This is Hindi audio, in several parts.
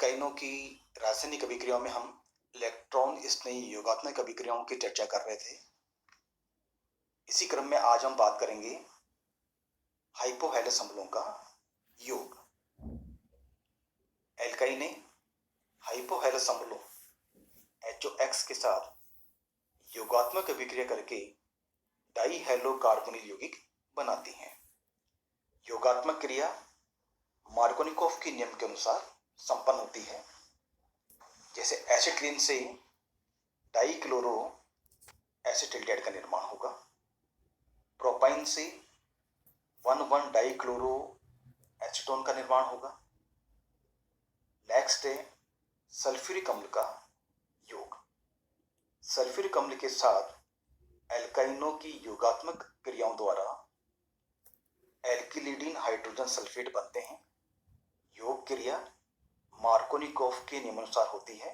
एल्काइनों की रासायनिक अभिक्रियाओं में हम इलेक्ट्रॉन स्नेही योगात्मक अभिक्रियाओं की चर्चा कर रहे थे। इसी क्रम में आज हम बात करेंगे हाइपोहैलस अम्लों का योग। एल्काइने हाइपोहैलस अम्लों HOX के साथ योगात्मक अभिक्रिया करके डाइहैलोकार्बोनिल यौगिक बनाती हैं। योगात्मक क्रिया मार्कोनिकोव के नियम के अनुसार संपन्न होती है। जैसे एसिटिलीन से डाइक्लोरो एसिटिल्डेट का निर्माण होगा। प्रोपाइन से 1,1 डाइक्लोरो एसीटोन का निर्माण होगा। नेक्स्ट है सल्फ्यूरिक अम्ल का योग। सल्फ्यूरिक अम्ल के साथ एल्काइनों की योगात्मक क्रियाओं द्वारा एल्किलिडीन हाइड्रोजन सल्फेट बनते हैं। योग क्रिया मार्कोनिकोव के नियमानुसार होती है।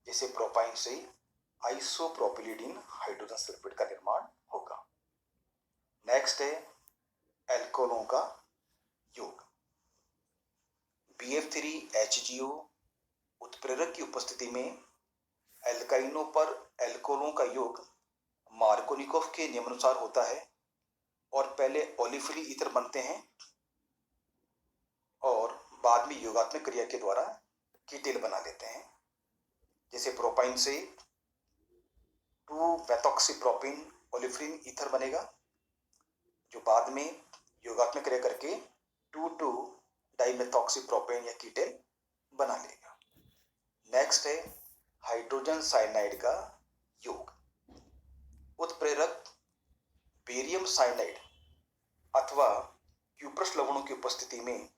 जैसे प्रोपाइन से आइसोप्रोपिलिडीन हाइड्रोजन सल्फेट का निर्माण होगा। नेक्स्ट है एल्कोलों का योग। BF3HGO उत्प्रेरक की उपस्थिति में एल्काइनों पर एल्कोलों का योग मार्कोनिकोव के नियमानुसार होता है और पहले ओलिफिली ईथर बनते हैं और बाद में योगात्मक क्रिया के द्वारा कीटेल बना लेते हैं। जैसे प्रोपाइन से 2-मेथॉक्सीप्रोपीन ओलिफिन ईथर बनेगा, जो बाद में योगात्मक क्रिया करके 2,2-डाइमेथॉक्सीप्रोपेन या कीटेल बना लेगा। नेक्स्ट है हाइड्रोजन साइनाइड का योग। उत्प्रेरक बेरियम साइनाइड अथवा क्यूप्रस लवणों की उपस्थिति में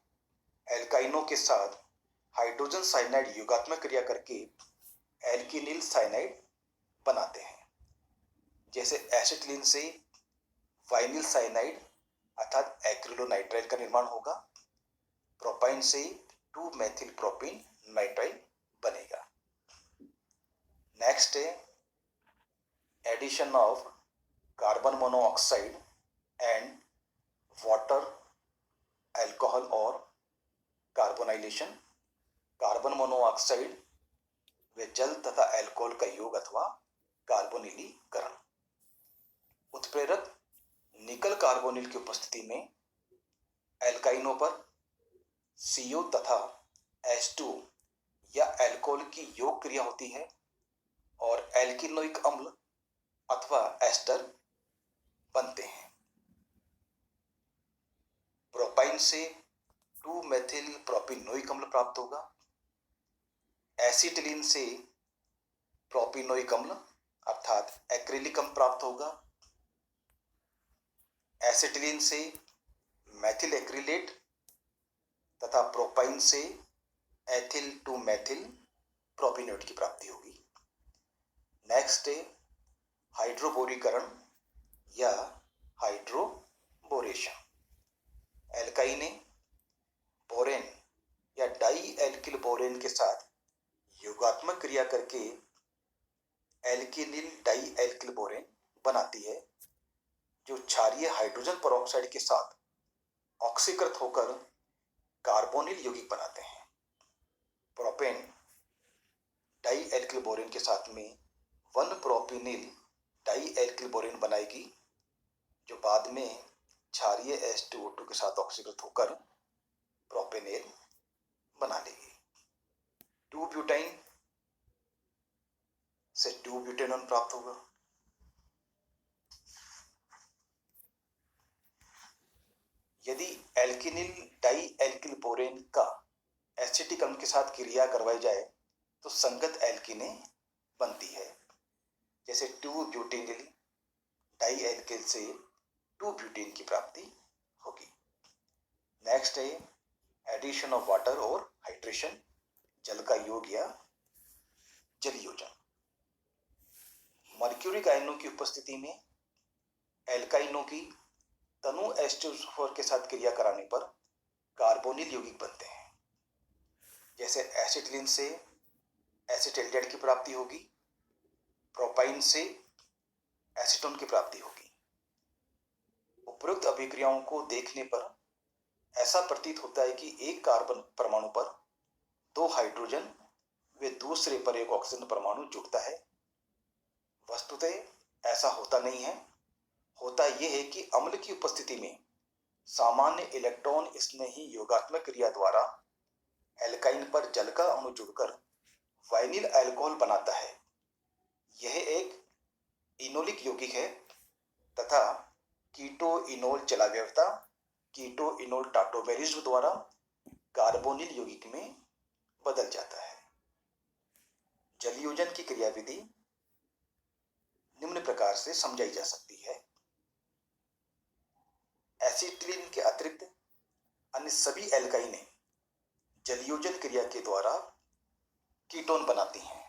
एल्काइनों के साथ हाइड्रोजन साइनाइड योगात्मक क्रिया करके एल्किनिल साइनाइड बनाते हैं। जैसे एसिटिलीन से वाइनिल साइनाइड अर्थात एक्रिलोनाइट्राइल का निर्माण होगा। प्रोपाइन से 2-मेथिल प्रोपीन नाइट्राइल बनेगा। नेक्स्ट है addition of carbon monoxide and water alcohol और कार्बोनाइलेशन। कार्बन मोनोऑक्साइड व जल तथा अल्कोहल का योग अथवा कार्बोनिलीकरण। उत्प्रेरक निकल कार्बोनिल की उपस्थिति में एल्काइनों पर CO तथा H2 या अल्कोहल की योग क्रिया होती है और एल्किनोइक अम्ल अथवा एस्टर बनते हैं। प्रोपाइन से 2-मेथिल प्रोपिनोइक अम्ल प्राप्त होगा। एसिटिलीन से प्रोपिनोइक अम्ल अर्थात एक्रिलिक अम्ल प्राप्त होगा। एसिटिलीन से मेथिल एक्रिलेट तथा प्रोपाइन से एथिल 2-मेथिल प्रोपिनोइड की प्राप्ति होगी। नेक्स्ट है हाइड्रोबोरीकरण या हाइड्रोबोरेशन। एल्काइने बोरेन या डाई एल्किल बोरेन के साथ योगात्मक क्रिया करके एल्किनिल डाई एल्किल बोरेन बनाती है, जो क्षारीय हाइड्रोजन पेरोक्साइड के साथ ऑक्सीकृत होकर कार्बोनिल यौगिक बनाते हैं। प्रोपेन डाई एल्किल बोरेन के साथ में 1-प्रोपिनिल डाई एल्किल बोरेन बनाएगी, जो बाद में क्षारीय H2O2 के साथ ऑक्सीकृत होकर प्रोपेनेल बना लेगी। 2-ब्यूटाइन से 2-ब्यूटेनॉन प्राप्त होगा। यदि एल्किनिल डाई एल्किल बोरेन का एसिटिक अम्ल के साथ क्रिया करवाई जाए तो संगत एल्किने बनती है। जैसे 2-ब्यूटेनिल डाई एल्किल से 2-ब्यूटेन की प्राप्ति होगी। नेक्स्ट है एडिशन ऑफ वाटर और हाइड्रेशन, जल का योग या जल योजन। मर्क्यूरिक आयनों की उपस्थिति में एल्काइनों की तनु H2SO4 के साथ क्रिया कराने पर कार्बोनिल यौगिक बनते हैं। जैसे एसिटिलीन से एसिटिल्डेट की प्राप्ति होगी। प्रोपाइन से एसीटोन की प्राप्ति होगी। उपरोक्त अभिक्रियाओं को देखने पर ऐसा प्रतीत होता है कि एक कार्बन परमाणु पर दो हाइड्रोजन व दूसरे पर एक ऑक्सीजन परमाणु जुड़ता है। वस्तुतः ऐसा होता नहीं है। होता यह है कि अम्ल की उपस्थिति में सामान्य इलेक्ट्रॉन स्नेही योगात्मक क्रिया द्वारा एल्काइन पर जल का अणु जुड़कर वाइनिल अल्कोहल बनाता है। यह एक इनोलिक यौगिक है तथा कीटो इनोल चलाव्यवस्था कीटो इनोल टाटोमेरिज्म द्वारा कार्बोनिल यौगिक में बदल जाता है। जलयोजन की क्रियाविधि निम्न प्रकार से समझाई जा सकती है। एसिटिलीन के अतिरिक्त अन्य सभी एल्काइनें जलयोजन क्रिया के द्वारा कीटोन बनाती हैं।